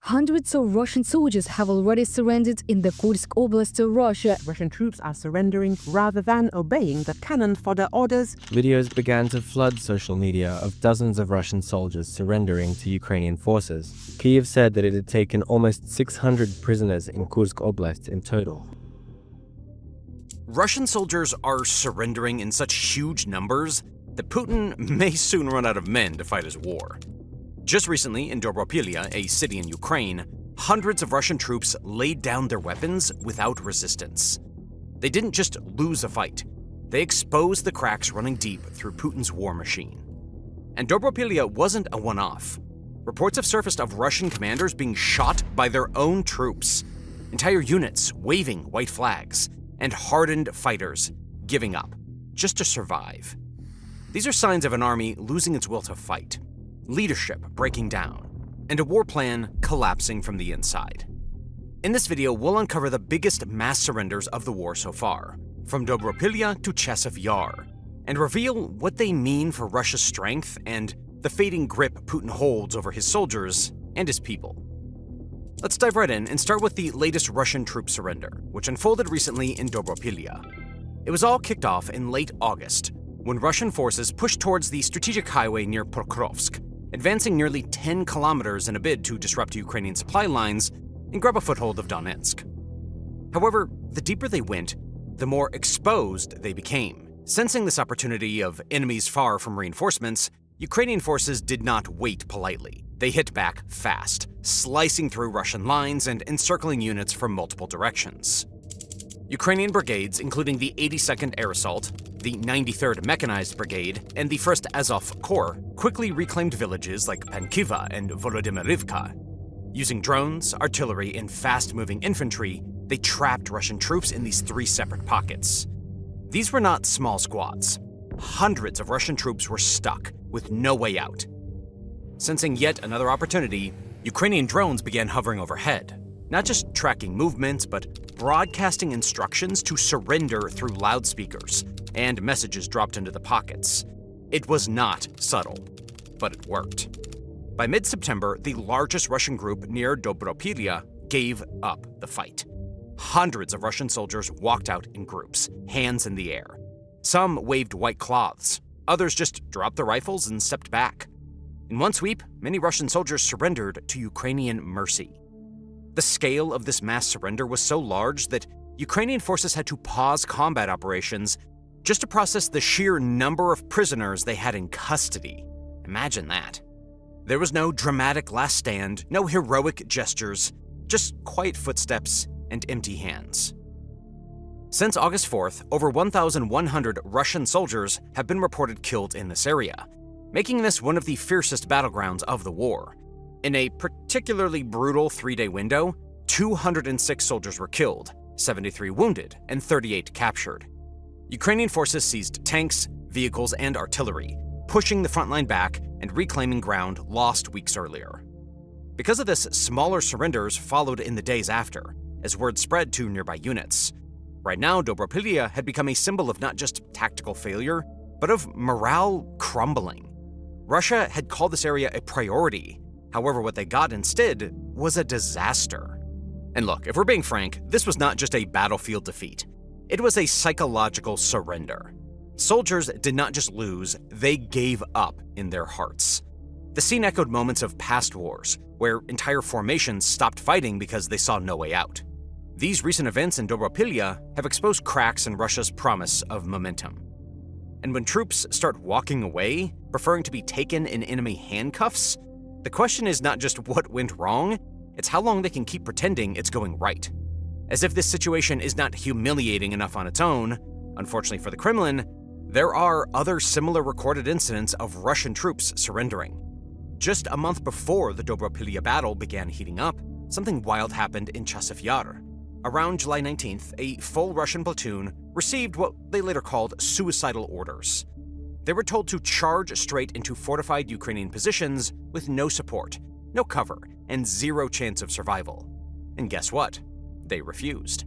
Hundreds of Russian soldiers have already surrendered in the Kursk Oblast to Russia. Russian troops are surrendering rather than obeying the cannon fodder orders. Videos began to flood social media of dozens of Russian soldiers surrendering to Ukrainian forces. Kyiv said that it had taken almost 600 prisoners in Kursk Oblast in total. Russian soldiers are surrendering in such huge numbers that Putin may soon run out of men to fight his war. Just recently, in Dobropillia, a city in Ukraine, hundreds of Russian troops laid down their weapons without resistance. They didn't just lose a fight, they exposed the cracks running deep through Putin's war machine. And Dobropillia wasn't a one-off. Reports have surfaced of Russian commanders being shot by their own troops, entire units waving white flags, and hardened fighters giving up just to survive. These are signs of an army losing its will to fight, leadership breaking down, and a war plan collapsing from the inside. In this video, we'll uncover the biggest mass surrenders of the war so far, from Dobropillia to Chasiv Yar, and reveal what they mean for Russia's strength and the fading grip Putin holds over his soldiers and his people. Let's dive right in and start with the latest Russian troop surrender, which unfolded recently in Dobropillia. It was all kicked off in late August, when Russian forces pushed towards the strategic highway near Pokrovsk, advancing nearly 10 kilometers in a bid to disrupt Ukrainian supply lines and grab a foothold of Donetsk. However, the deeper they went, the more exposed they became. Sensing this opportunity of enemies far from reinforcements, Ukrainian forces did not wait politely. They hit back fast, slicing through Russian lines and encircling units from multiple directions. Ukrainian brigades, including the 82nd Air Assault, the 93rd Mechanized Brigade, and the 1st Azov Corps, quickly reclaimed villages like Pankiva and Volodymyrivka. Using drones, artillery, and fast-moving infantry, they trapped Russian troops in these three separate pockets. These were not small squads. Hundreds of Russian troops were stuck with no way out. Sensing yet another opportunity, Ukrainian drones began hovering overhead, not just tracking movements, but broadcasting instructions to surrender through loudspeakers and messages dropped into the pockets. It was not subtle, but it worked. By mid-September, the largest Russian group near Dobropillia gave up the fight. Hundreds of Russian soldiers walked out in groups, hands in the air. Some waved white cloths, others just dropped their rifles and stepped back. In one sweep, many Russian soldiers surrendered to Ukrainian mercy. The scale of this mass surrender was so large that Ukrainian forces had to pause combat operations just to process the sheer number of prisoners they had in custody. Imagine that. There was no dramatic last stand, no heroic gestures, just quiet footsteps and empty hands. Since August 4th, over 1,100 Russian soldiers have been reported killed in this area, making this one of the fiercest battlegrounds of the war. In a particularly brutal 3-day window, 206 soldiers were killed, 73 wounded, and 38 captured. Ukrainian forces seized tanks, vehicles, and artillery, pushing the front line back and reclaiming ground lost weeks earlier. Because of this, smaller surrenders followed in the days after, as word spread to nearby units. Right now, Dobropillia had become a symbol of not just tactical failure, but of morale crumbling. Russia had called this area a priority. However, what they got instead was a disaster. And look, if we're being frank, this was not just a battlefield defeat. It was a psychological surrender. Soldiers did not just lose, they gave up in their hearts. The scene echoed moments of past wars, where entire formations stopped fighting because they saw no way out. These recent events in Dobropillia have exposed cracks in Russia's promise of momentum. And when troops start walking away, preferring to be taken in enemy handcuffs, the question is not just what went wrong, it's how long they can keep pretending it's going right. As if this situation is not humiliating enough on its own, unfortunately for the Kremlin, there are other similar recorded incidents of Russian troops surrendering. Just a month before the Dobropillia battle began heating up, something wild happened in Chasiv Yar. Around July 19th, a full Russian platoon received what they later called suicidal orders. They were told to charge straight into fortified Ukrainian positions with no support, no cover, and zero chance of survival. And guess what? They refused.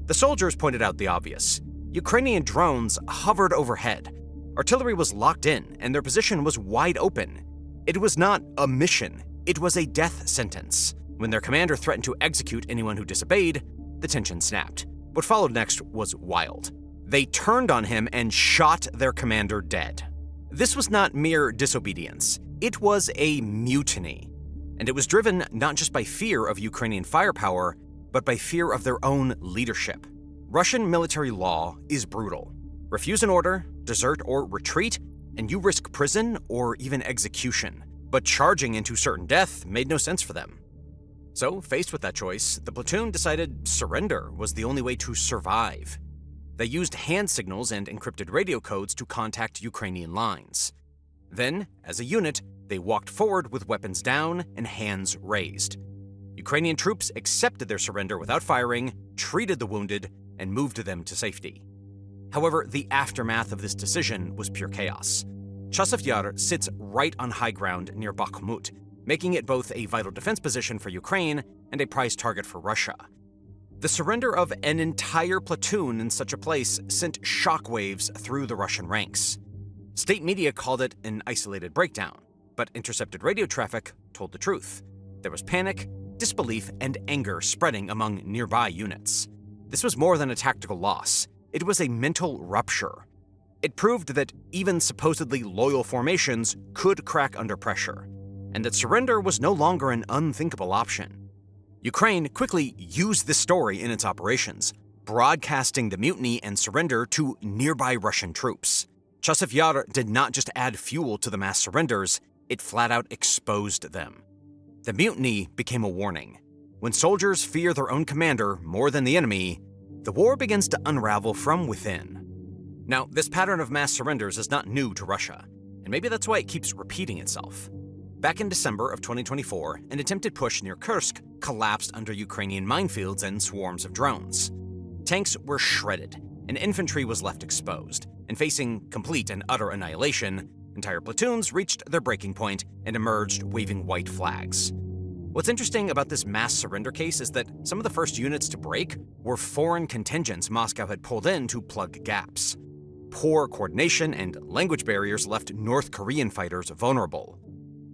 The soldiers pointed out the obvious. Ukrainian drones hovered overhead. Artillery was locked in, and their position was wide open. It was not a mission, it was a death sentence. When their commander threatened to execute anyone who disobeyed, the tension snapped. What followed next was wild. They turned on him and shot their commander dead. This was not mere disobedience. It was a mutiny. And it was driven not just by fear of Ukrainian firepower, but by fear of their own leadership. Russian military law is brutal. Refuse an order, desert, or retreat, and you risk prison or even execution. But charging into certain death made no sense for them. So, faced with that choice, the platoon decided surrender was the only way to survive. They used hand signals and encrypted radio codes to contact Ukrainian lines. Then, as a unit, they walked forward with weapons down and hands raised. Ukrainian troops accepted their surrender without firing, treated the wounded, and moved them to safety. However, the aftermath of this decision was pure chaos. Chasiv Yar sits right on high ground near Bakhmut, making it both a vital defense position for Ukraine and a prize target for Russia. The surrender of an entire platoon in such a place sent shockwaves through the Russian ranks. State media called it an isolated breakdown, but intercepted radio traffic told the truth. There was panic, disbelief, and anger spreading among nearby units. This was more than a tactical loss. It was a mental rupture. It proved that even supposedly loyal formations could crack under pressure, and that surrender was no longer an unthinkable option. Ukraine quickly used this story in its operations, broadcasting the mutiny and surrender to nearby Russian troops. Chasiv Yar did not just add fuel to the mass surrenders, it flat out exposed them. The mutiny became a warning. When soldiers fear their own commander more than the enemy, the war begins to unravel from within. Now, this pattern of mass surrenders is not new to Russia, and maybe that's why it keeps repeating itself. Back in December of 2024, an attempted push near Kursk collapsed under Ukrainian minefields and swarms of drones. Tanks were shredded, and infantry was left exposed, and facing complete and utter annihilation, entire platoons reached their breaking point and emerged waving white flags. What's interesting about this mass surrender case is that some of the first units to break were foreign contingents Moscow had pulled in to plug gaps. Poor coordination and language barriers left North Korean fighters vulnerable.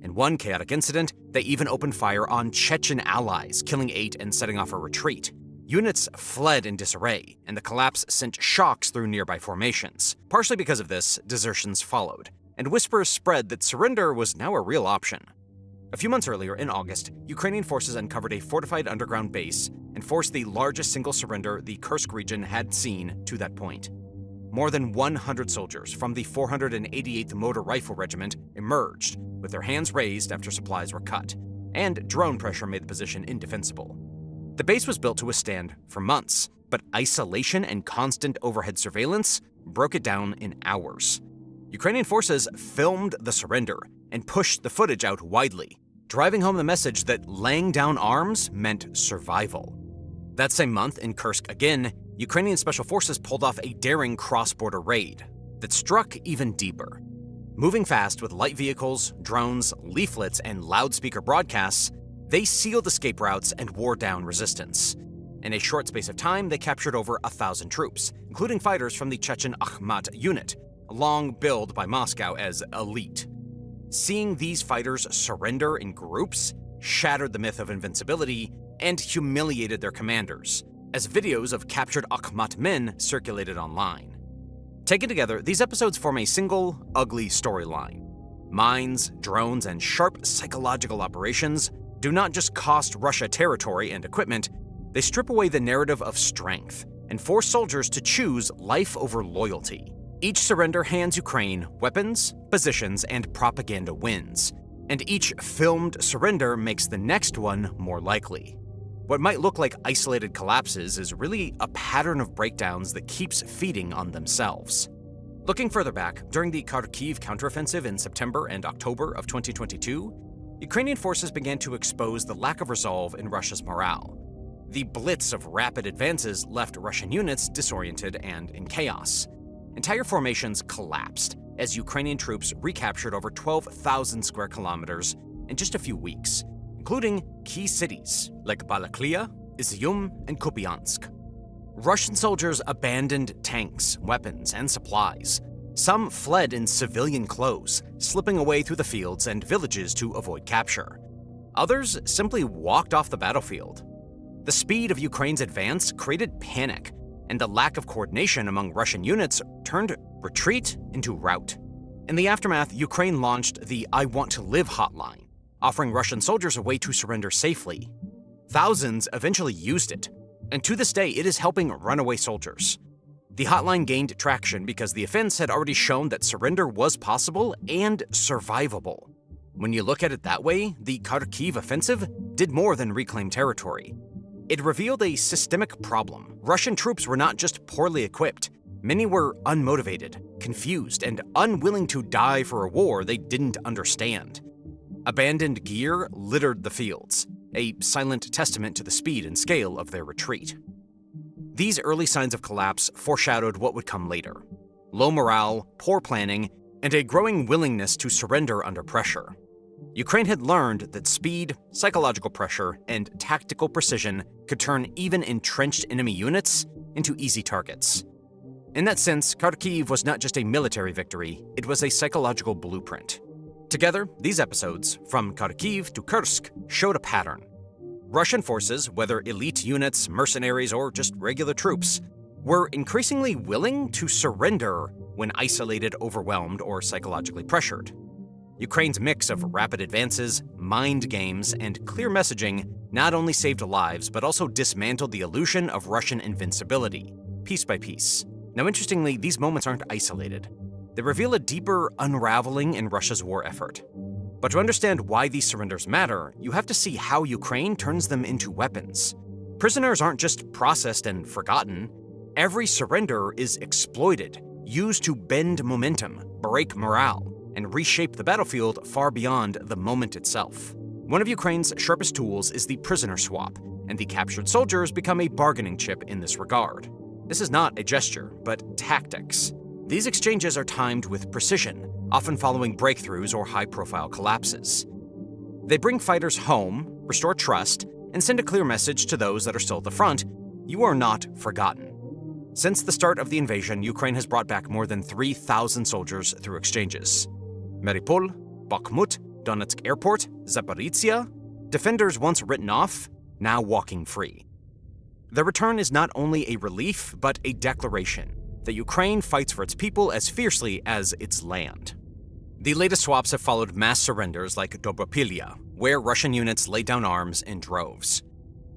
In one chaotic incident, they even opened fire on Chechen allies, killing 8 and setting off a retreat. Units fled in disarray, and the collapse sent shocks through nearby formations. Partially because of this, desertions followed, and whispers spread that surrender was now a real option. A few months earlier, in August, Ukrainian forces uncovered a fortified underground base and forced the largest single surrender the Kursk region had seen to that point. More than 100 soldiers from the 488th Motor Rifle Regiment emerged, with their hands raised after supplies were cut, and drone pressure made the position indefensible. The base was built to withstand for months, but isolation and constant overhead surveillance broke it down in hours. Ukrainian forces filmed the surrender and pushed the footage out widely, driving home the message that laying down arms meant survival. That same month, in Kursk again, Ukrainian special forces pulled off a daring cross-border raid that struck even deeper. Moving fast with light vehicles, drones, leaflets, and loudspeaker broadcasts, they sealed escape routes and wore down resistance. In a short space of time, they captured over 1,000 troops, including fighters from the Chechen Akhmat unit, long billed by Moscow as elite. Seeing these fighters surrender in groups shattered the myth of invincibility and humiliated their commanders, as videos of captured Akhmat men circulated online. Taken together, these episodes form a single, ugly storyline. Mines, drones, and sharp psychological operations do not just cost Russia territory and equipment, they strip away the narrative of strength and force soldiers to choose life over loyalty. Each surrender hands Ukraine weapons, positions, and propaganda wins, and each filmed surrender makes the next one more likely. What might look like isolated collapses is really a pattern of breakdowns that keeps feeding on themselves. Looking further back, during the Kharkiv counteroffensive in September and October of 2022, Ukrainian forces began to expose the lack of resolve in Russia's morale. The blitz of rapid advances left Russian units disoriented and in chaos. Entire formations collapsed as Ukrainian troops recaptured over 12,000 square kilometers in just a few weeks, including key cities like Balaklia, Izium, and Kupiansk. Russian soldiers abandoned tanks, weapons, and supplies. Some fled in civilian clothes, slipping away through the fields and villages to avoid capture. Others simply walked off the battlefield. The speed of Ukraine's advance created panic, and the lack of coordination among Russian units turned retreat into rout. In the aftermath, Ukraine launched the I Want to Live hotline, offering Russian soldiers a way to surrender safely. Thousands eventually used it, and to this day it is helping runaway soldiers. The hotline gained traction because the offense had already shown that surrender was possible and survivable. When you look at it that way, the Kharkiv offensive did more than reclaim territory. It revealed a systemic problem. Russian troops were not just poorly equipped. Many were unmotivated, confused, and unwilling to die for a war they didn't understand. Abandoned gear littered the fields, a silent testament to the speed and scale of their retreat. These early signs of collapse foreshadowed what would come later: low morale, poor planning, and a growing willingness to surrender under pressure. Ukraine had learned that speed, psychological pressure, and tactical precision could turn even entrenched enemy units into easy targets. In that sense, Kharkiv was not just a military victory, it was a psychological blueprint. Together, these episodes, from Kharkiv to Kursk, showed a pattern. Russian forces, whether elite units, mercenaries, or just regular troops, were increasingly willing to surrender when isolated, overwhelmed, or psychologically pressured. Ukraine's mix of rapid advances, mind games, and clear messaging not only saved lives, but also dismantled the illusion of Russian invincibility, piece by piece. Now, interestingly, these moments aren't isolated. They reveal a deeper unraveling in Russia's war effort. But to understand why these surrenders matter, you have to see how Ukraine turns them into weapons. Prisoners aren't just processed and forgotten. Every surrender is exploited, used to bend momentum, break morale, and reshape the battlefield far beyond the moment itself. One of Ukraine's sharpest tools is the prisoner swap, and the captured soldiers become a bargaining chip in this regard. This is not a gesture, but tactics. These exchanges are timed with precision, often following breakthroughs or high-profile collapses. They bring fighters home, restore trust, and send a clear message to those that are still at the front: you are not forgotten. Since the start of the invasion, Ukraine has brought back more than 3,000 soldiers through exchanges. Mariupol, Bakhmut, Donetsk Airport, Zaporizhia, defenders once written off, now walking free. The return is not only a relief, but a declaration that Ukraine fights for its people as fiercely as its land. The latest swaps have followed mass surrenders like Dobropillia, where Russian units laid down arms in droves.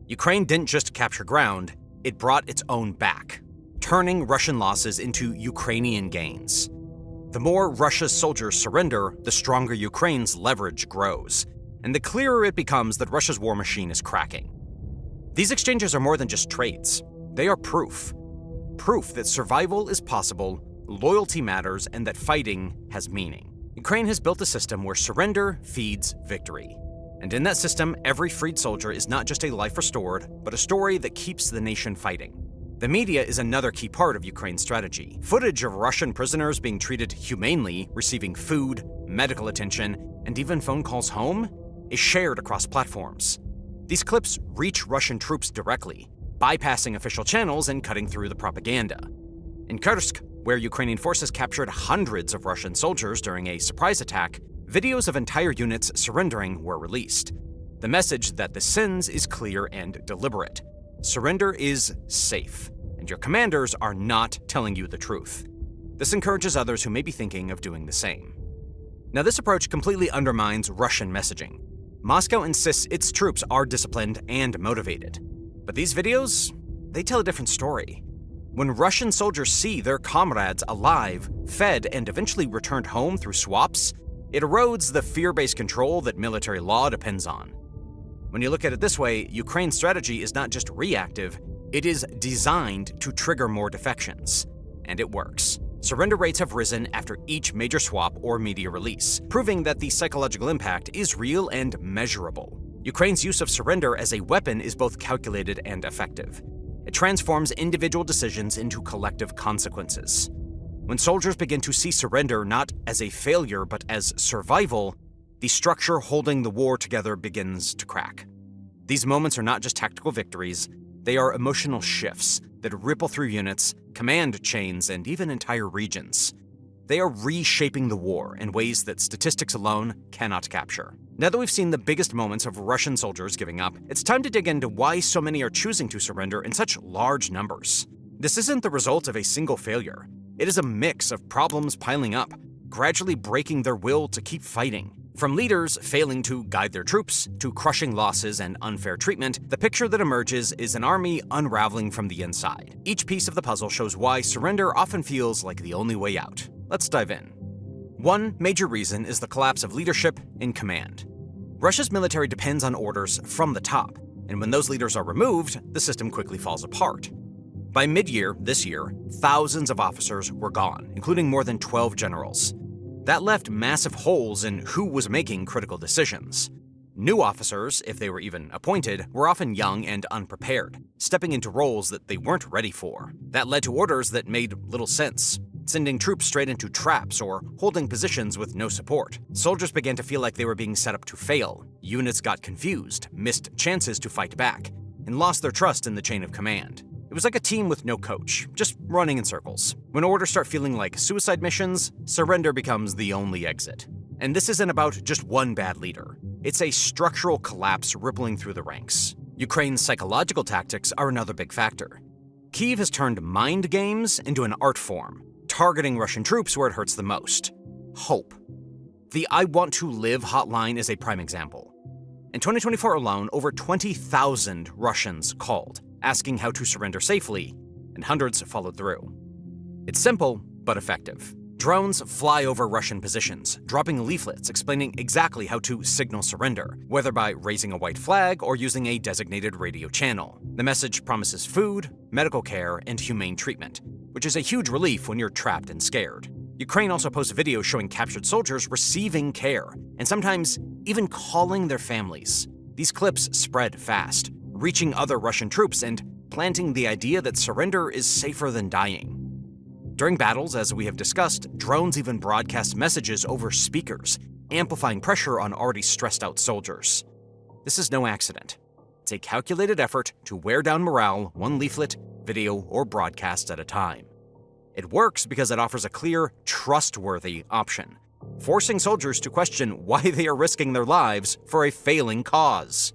Ukraine didn't just capture ground, it brought its own back, turning Russian losses into Ukrainian gains. The more Russia's soldiers surrender, the stronger Ukraine's leverage grows, and the clearer it becomes that Russia's war machine is cracking. These exchanges are more than just trades. They are proof. Proof that survival is possible, loyalty matters, and that fighting has meaning. Ukraine has built a system where surrender feeds victory. And in that system, every freed soldier is not just a life restored, but a story that keeps the nation fighting. The media is another key part of Ukraine's strategy. Footage of Russian prisoners being treated humanely, receiving food, medical attention, and even phone calls home, is shared across platforms. These clips reach Russian troops directly, bypassing official channels and cutting through the propaganda. In Kursk, where Ukrainian forces captured hundreds of Russian soldiers during a surprise attack, videos of entire units surrendering were released. The message that this sends is clear and deliberate. Surrender is safe, and your commanders are not telling you the truth. This encourages others who may be thinking of doing the same. Now, this approach completely undermines Russian messaging. Moscow insists its troops are disciplined and motivated. But these videos, they tell a different story. When Russian soldiers see their comrades alive, fed, and eventually returned home through swaps, it erodes the fear-based control that military law depends on. When you look at it this way, Ukraine's strategy is not just reactive, it is designed to trigger more defections. And it works. Surrender rates have risen after each major swap or media release, proving that the psychological impact is real and measurable. Ukraine's use of surrender as a weapon is both calculated and effective. It transforms individual decisions into collective consequences. When soldiers begin to see surrender not as a failure but as survival, the structure holding the war together begins to crack. These moments are not just tactical victories, they are emotional shifts that ripple through units, command chains, and even entire regions. They are reshaping the war in ways that statistics alone cannot capture. Now that we've seen the biggest moments of Russian soldiers giving up, it's time to dig into why so many are choosing to surrender in such large numbers. This isn't the result of a single failure. It is a mix of problems piling up, gradually breaking their will to keep fighting. From leaders failing to guide their troops, to crushing losses and unfair treatment, the picture that emerges is an army unraveling from the inside. Each piece of the puzzle shows why surrender often feels like the only way out. Let's dive in. One major reason is the collapse of leadership in command. Russia's military depends on orders from the top, and when those leaders are removed, the system quickly falls apart. By mid-year this year, thousands of officers were gone, including more than 12 generals. That left massive holes in who was making critical decisions. New officers, if they were even appointed, were often young and unprepared, stepping into roles that they weren't ready for. That led to orders that made little sense, sending troops straight into traps or holding positions with no support. Soldiers began to feel like they were being set up to fail. Units got confused, missed chances to fight back, and lost their trust in the chain of command. It was like a team with no coach, just running in circles. When orders start feeling like suicide missions, surrender becomes the only exit. And this isn't about just one bad leader. It's a structural collapse rippling through the ranks. Ukraine's psychological tactics are another big factor. Kyiv has turned mind games into an art form, targeting Russian troops where it hurts the most: hope. The I Want to Live hotline is a prime example. In 2024 alone, over 20,000 Russians called, asking how to surrender safely, and hundreds followed through. It's simple, but effective. Drones fly over Russian positions, dropping leaflets explaining exactly how to signal surrender, whether by raising a white flag or using a designated radio channel. The message promises food, medical care, and humane treatment, which is a huge relief when you're trapped and scared. Ukraine also posts videos showing captured soldiers receiving care, and sometimes even calling their families. These clips spread fast, reaching other Russian troops and planting the idea that surrender is safer than dying. During battles, as we have discussed, drones even broadcast messages over speakers, amplifying pressure on already stressed-out soldiers. This is no accident. It's a calculated effort to wear down morale one leaflet, video, or broadcast at a time. It works because it offers a clear, trustworthy option, forcing soldiers to question why they are risking their lives for a failing cause.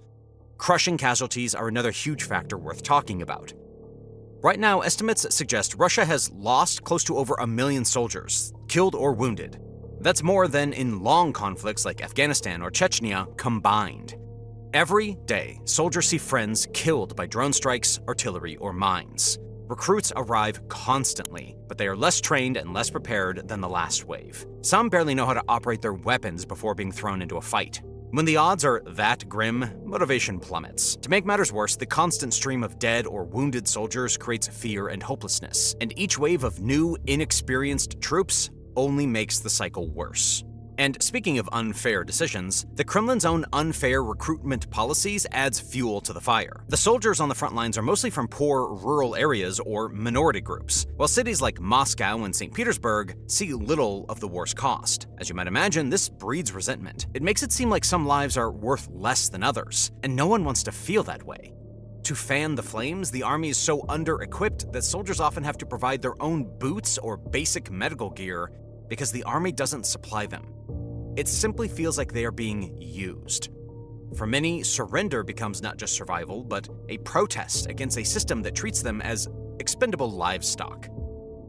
Crushing casualties are another huge factor worth talking about. Right now, estimates suggest Russia has lost close to over 1 million soldiers, killed or wounded. That's more than in long conflicts like Afghanistan or Chechnya combined. Every day, soldiers see friends killed by drone strikes, artillery, or mines. Recruits arrive constantly, but they are less trained and less prepared than the last wave. Some barely know how to operate their weapons before being thrown into a fight. When the odds are that grim, motivation plummets. To make matters worse, the constant stream of dead or wounded soldiers creates fear and hopelessness, and each wave of new, inexperienced troops only makes the cycle worse. And speaking of unfair decisions, the Kremlin's own unfair recruitment policies adds fuel to the fire. The soldiers on the front lines are mostly from poor rural areas or minority groups, while cities like Moscow and St. Petersburg see little of the war's cost. As you might imagine, this breeds resentment. It makes it seem like some lives are worth less than others, and no one wants to feel that way. To fan the flames, the army is so under-equipped that soldiers often have to provide their own boots or basic medical gear because the army doesn't supply them. It simply feels like they are being used. For many, surrender becomes not just survival, but a protest against a system that treats them as expendable livestock.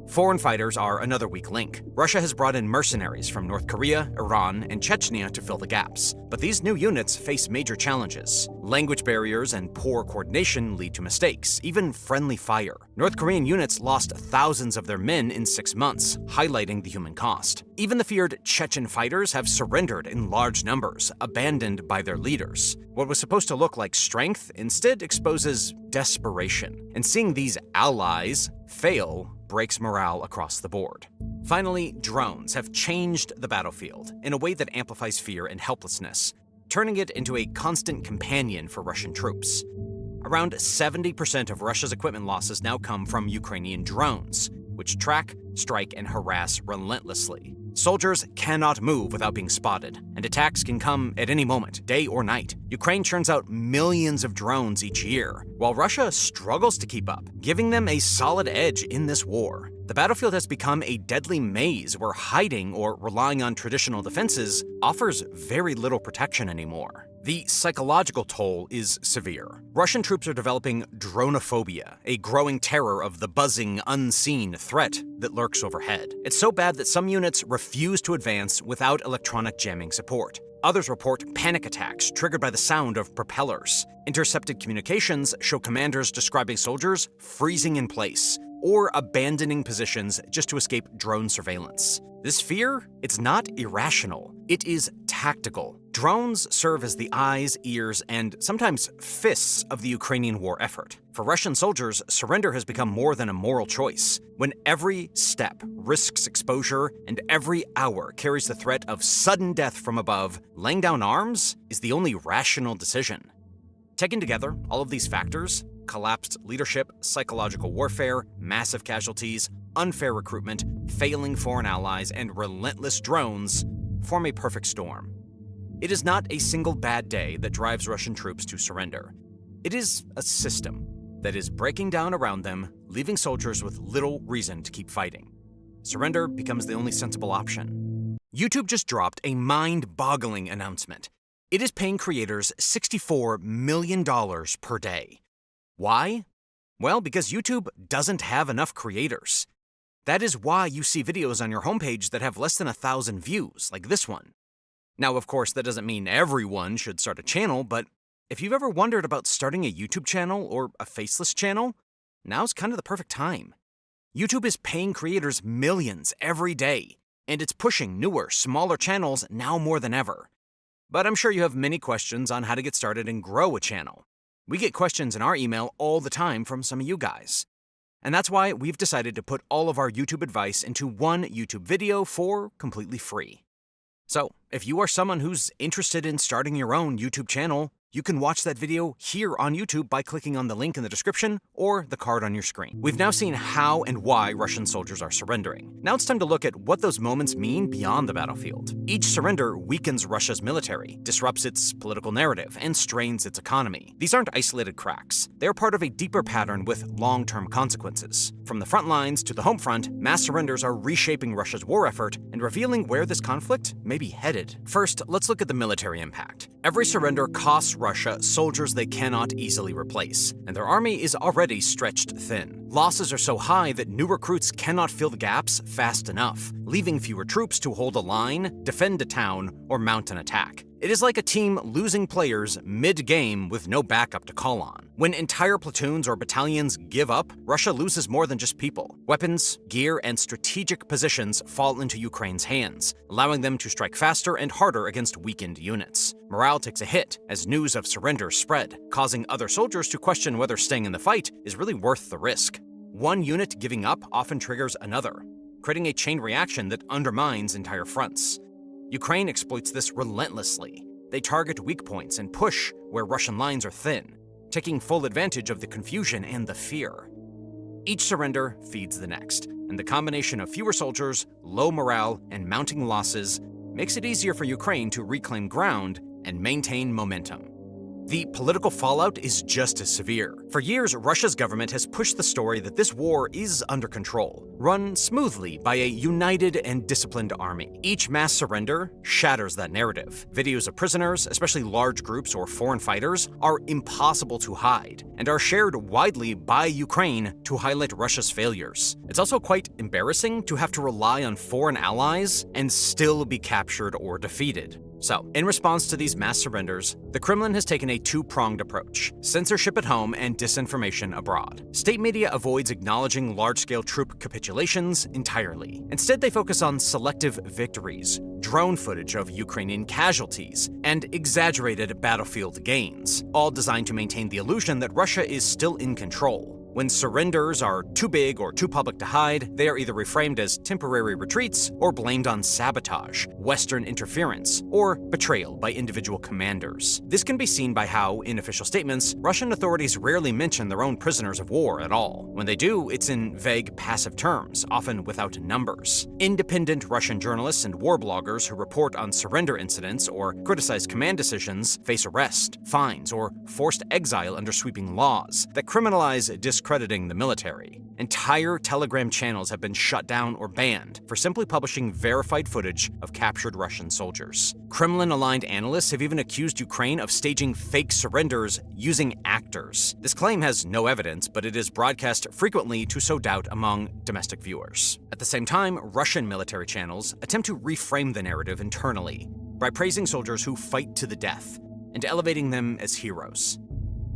Foreign fighters are another weak link. Russia has brought in mercenaries from North Korea, Iran, and Chechnya to fill the gaps. But these new units face major challenges. Language barriers and poor coordination lead to mistakes, even friendly fire. North Korean units lost thousands of their men in 6 months, highlighting the human cost. Even the feared Chechen fighters have surrendered in large numbers, abandoned by their leaders. What was supposed to look like strength instead exposes desperation. And seeing these allies fail breaks morale across the board. Finally, drones have changed the battlefield in a way that amplifies fear and helplessness, turning it into a constant companion for Russian troops. Around 70% of Russia's equipment losses now come from Ukrainian drones, which track, strike, and harass relentlessly. Soldiers cannot move without being spotted, and attacks can come at any moment, day or night. Ukraine churns out millions of drones each year, while Russia struggles to keep up, giving them a solid edge in this war. The battlefield has become a deadly maze where hiding or relying on traditional defenses offers very little protection anymore. The psychological toll is severe. Russian troops are developing dronophobia, a growing terror of the buzzing, unseen threat that lurks overhead. It's so bad that some units refuse to advance without electronic jamming support. Others report panic attacks triggered by the sound of propellers. Intercepted communications show commanders describing soldiers freezing in place or abandoning positions just to escape drone surveillance. This fear, it's not irrational, it is tactical. Drones serve as the eyes, ears, and sometimes fists of the Ukrainian war effort. For Russian soldiers, surrender has become more than a moral choice. When every step risks exposure and every hour carries the threat of sudden death from above, laying down arms is the only rational decision. Taken together, all of these factors, collapsed leadership, psychological warfare, massive casualties, unfair recruitment, failing foreign allies, and relentless drones, form a perfect storm. It is not a single bad day that drives Russian troops to surrender. It is a system that is breaking down around them, leaving soldiers with little reason to keep fighting. Surrender becomes the only sensible option. YouTube just dropped a mind-boggling announcement. It is paying creators $64 million per day. Why? Well, because YouTube doesn't have enough creators. That is why you see videos on your homepage that have less than 1,000 views, like this one. Now, of course, that doesn't mean everyone should start a channel, but if you've ever wondered about starting a YouTube channel or a faceless channel, now's kind of the perfect time. YouTube is paying creators millions every day, and it's pushing newer, smaller channels now more than ever. But I'm sure you have many questions on how to get started and grow a channel. We get questions in our email all the time from some of you guys. And that's why we've decided to put all of our YouTube advice into one YouTube video for completely free. So, if you are someone who's interested in starting your own YouTube channel, you can watch that video here on YouTube by clicking on the link in the description or the card on your screen. We've now seen how and why Russian soldiers are surrendering. Now it's time to look at what those moments mean beyond the battlefield. Each surrender weakens Russia's military, disrupts its political narrative, and strains its economy. These aren't isolated cracks. They're part of a deeper pattern with long-term consequences. From the front lines to the home front, mass surrenders are reshaping Russia's war effort and revealing where this conflict may be headed. First, let's look at the military impact. Every surrender costs Russia soldiers they cannot easily replace, and their army is already stretched thin. Losses are so high that new recruits cannot fill the gaps fast enough, leaving fewer troops to hold a line, defend a town, or mount an attack. It is like a team losing players mid-game with no backup to call on. When entire platoons or battalions give up, Russia loses more than just people. Weapons, gear, and strategic positions fall into Ukraine's hands, allowing them to strike faster and harder against weakened units. Morale takes a hit as news of surrender spread, causing other soldiers to question whether staying in the fight is really worth the risk. One unit giving up often triggers another, creating a chain reaction that undermines entire fronts. Ukraine exploits this relentlessly. They target weak points and push where Russian lines are thin, taking full advantage of the confusion and the fear. Each surrender feeds the next, and the combination of fewer soldiers, low morale, and mounting losses makes it easier for Ukraine to reclaim ground and maintain momentum. The political fallout is just as severe. For years, Russia's government has pushed the story that this war is under control, run smoothly by a united and disciplined army. Each mass surrender shatters that narrative. Videos of prisoners, especially large groups or foreign fighters, are impossible to hide and are shared widely by Ukraine to highlight Russia's failures. It's also quite embarrassing to have to rely on foreign allies and still be captured or defeated. So, in response to these mass surrenders, the Kremlin has taken a two-pronged approach: censorship at home and disinformation abroad. State media avoids acknowledging large-scale troop capitulations entirely. Instead, they focus on selective victories, drone footage of Ukrainian casualties, and exaggerated battlefield gains, all designed to maintain the illusion that Russia is still in control. When surrenders are too big or too public to hide, they are either reframed as temporary retreats or blamed on sabotage, Western interference, or betrayal by individual commanders. This can be seen by how, in official statements, Russian authorities rarely mention their own prisoners of war at all. When they do, it's in vague, passive terms, often without numbers. Independent Russian journalists and war bloggers who report on surrender incidents or criticize command decisions face arrest, fines, or forced exile under sweeping laws that criminalize discrediting the military. Entire Telegram channels have been shut down or banned for simply publishing verified footage of captured Russian soldiers. Kremlin-aligned analysts have even accused Ukraine of staging fake surrenders using actors. This claim has no evidence, but it is broadcast frequently to sow doubt among domestic viewers. At the same time, Russian military channels attempt to reframe the narrative internally by praising soldiers who fight to the death and elevating them as heroes.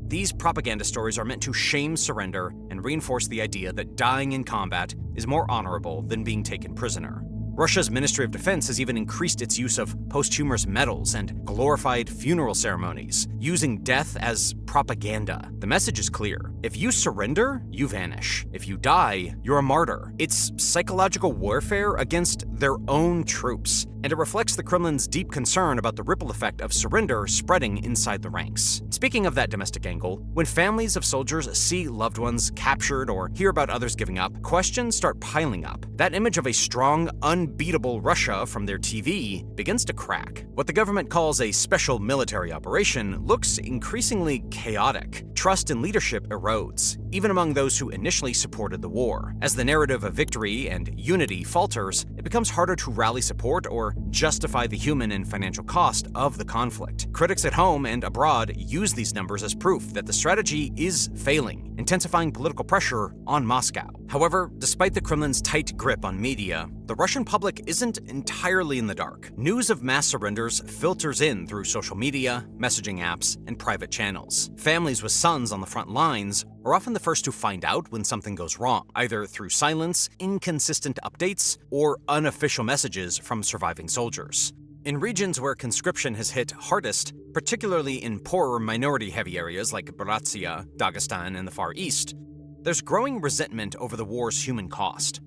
These propaganda stories are meant to shame surrender and reinforce the idea that dying in combat is more honorable than being taken prisoner. Russia's Ministry of Defense has even increased its use of posthumous medals and glorified funeral ceremonies, using death as propaganda. The message is clear. If you surrender, you vanish. If you die, you're a martyr. It's psychological warfare against their own troops, and it reflects the Kremlin's deep concern about the ripple effect of surrender spreading inside the ranks. Speaking of that domestic angle, when families of soldiers see loved ones captured or hear about others giving up, questions start piling up. That image of a strong, unbeatable Russia from their TV begins to crack. What the government calls a special military operation looks increasingly chaotic. Trust in leadership erodes, even among those who initially supported the war. As the narrative of victory and unity falters, it becomes harder to rally support or justify the human and financial cost of the conflict. Critics at home and abroad use these numbers as proof that the strategy is failing, intensifying political pressure on Moscow. However, despite the Kremlin's tight grip on media, the Russian public isn't entirely in the dark. News of mass surrenders filters in through social media, messaging apps, and private channels. Families with sons on the front lines are often the first to find out when something goes wrong, either through silence, inconsistent updates, or unofficial messages from surviving soldiers. In regions where conscription has hit hardest, particularly in poorer minority-heavy areas like Buryatia, Dagestan, and the Far East, there's growing resentment over the war's human cost.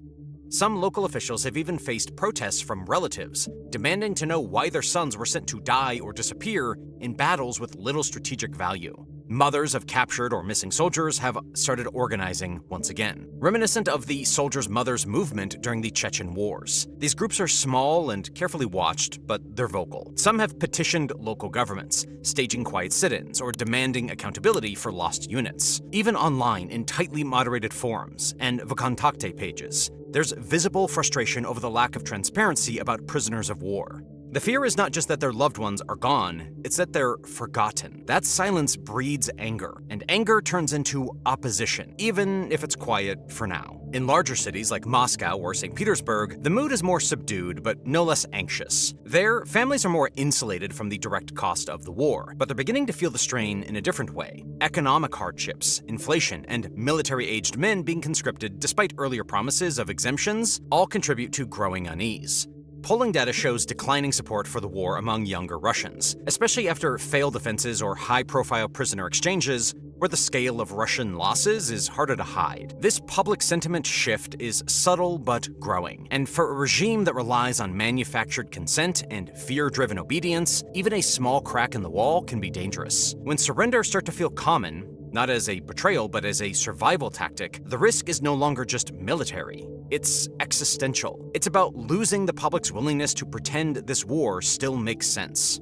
Some local officials have even faced protests from relatives, demanding to know why their sons were sent to die or disappear in battles with little strategic value. Mothers of captured or missing soldiers have started organizing once again, reminiscent of the Soldiers' Mothers movement during the Chechen Wars. These groups are small and carefully watched, but they're vocal. Some have petitioned local governments, staging quiet sit-ins or demanding accountability for lost units. Even online in tightly moderated forums and Vkontakte pages, there's visible frustration over the lack of transparency about prisoners of war. The fear is not just that their loved ones are gone, it's that they're forgotten. That silence breeds anger, and anger turns into opposition, even if it's quiet for now. In larger cities like Moscow or St. Petersburg, the mood is more subdued, but no less anxious. There, families are more insulated from the direct cost of the war, but they're beginning to feel the strain in a different way. Economic hardships, inflation, and military-aged men being conscripted despite earlier promises of exemptions all contribute to growing unease. Polling data shows declining support for the war among younger Russians, especially after failed offenses or high-profile prisoner exchanges, where the scale of Russian losses is harder to hide. This public sentiment shift is subtle but growing, and for a regime that relies on manufactured consent and fear-driven obedience, even a small crack in the wall can be dangerous. When surrenders start to feel common, not as a betrayal but as a survival tactic, the risk is no longer just military. It's existential. It's about losing the public's willingness to pretend this war still makes sense.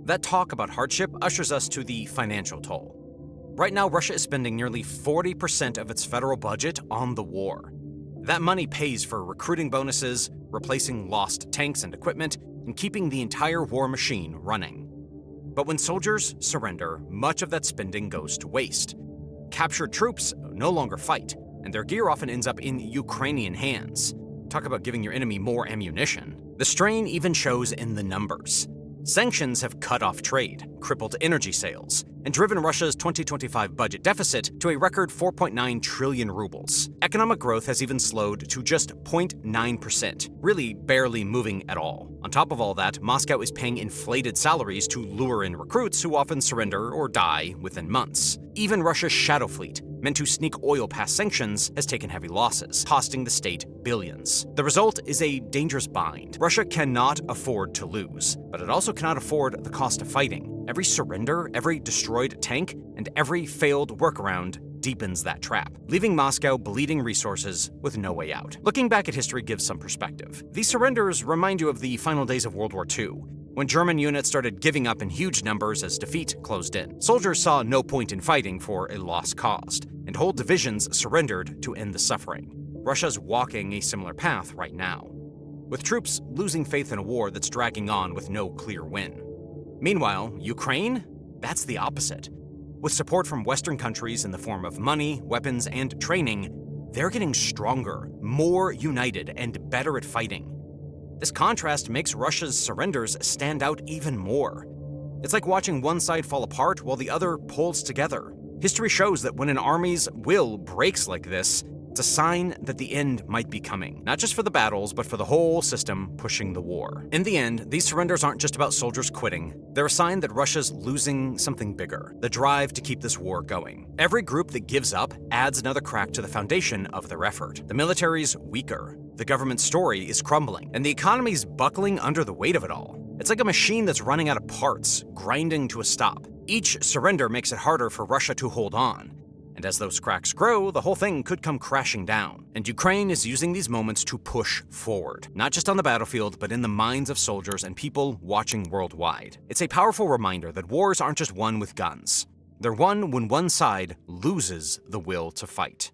That talk about hardship ushers us to the financial toll. Right now, Russia is spending nearly 40% of its federal budget on the war. That money pays for recruiting bonuses, replacing lost tanks and equipment, and keeping the entire war machine running. But when soldiers surrender, much of that spending goes to waste. Captured troops no longer fight, and their gear often ends up in Ukrainian hands. Talk about giving your enemy more ammunition. The strain even shows in the numbers. Sanctions have cut off trade, crippled energy sales, and driven Russia's 2025 budget deficit to a record 4.9 trillion rubles. Economic growth has even slowed to just 0.9%, really barely moving at all. On top of all that, Moscow is paying inflated salaries to lure in recruits who often surrender or die within months. Even Russia's shadow fleet, meant to sneak oil past sanctions, has taken heavy losses, costing the state billions. The result is a dangerous bind. Russia cannot afford to lose, but it also cannot afford the cost of fighting. Every surrender, every destroyed tank, and every failed workaround deepens that trap, leaving Moscow bleeding resources with no way out. Looking back at history gives some perspective. These surrenders remind you of the final days of World War II, When German units started giving up in huge numbers as defeat closed in, soldiers saw no point in fighting for a lost cause, and whole divisions surrendered to end the suffering. Russia's walking a similar path right now, with troops losing faith in a war that's dragging on with no clear win. Meanwhile, Ukraine? That's the opposite. With support from Western countries in the form of money, weapons, and training, they're getting stronger, more united, and better at fighting. This contrast makes Russia's surrenders stand out even more. It's like watching one side fall apart while the other pulls together. History shows that when an army's will breaks like this, it's a sign that the end might be coming, not just for the battles, but for the whole system pushing the war. In the end, these surrenders aren't just about soldiers quitting. They're a sign that Russia's losing something bigger, the drive to keep this war going. Every group that gives up adds another crack to the foundation of their effort. The military's weaker, the government's story is crumbling, and the economy's buckling under the weight of it all. It's like a machine that's running out of parts, grinding to a stop. Each surrender makes it harder for Russia to hold on. And as those cracks grow, the whole thing could come crashing down. And Ukraine is using these moments to push forward, not just on the battlefield, but in the minds of soldiers and people watching worldwide. It's a powerful reminder that wars aren't just won with guns. They're won when one side loses the will to fight.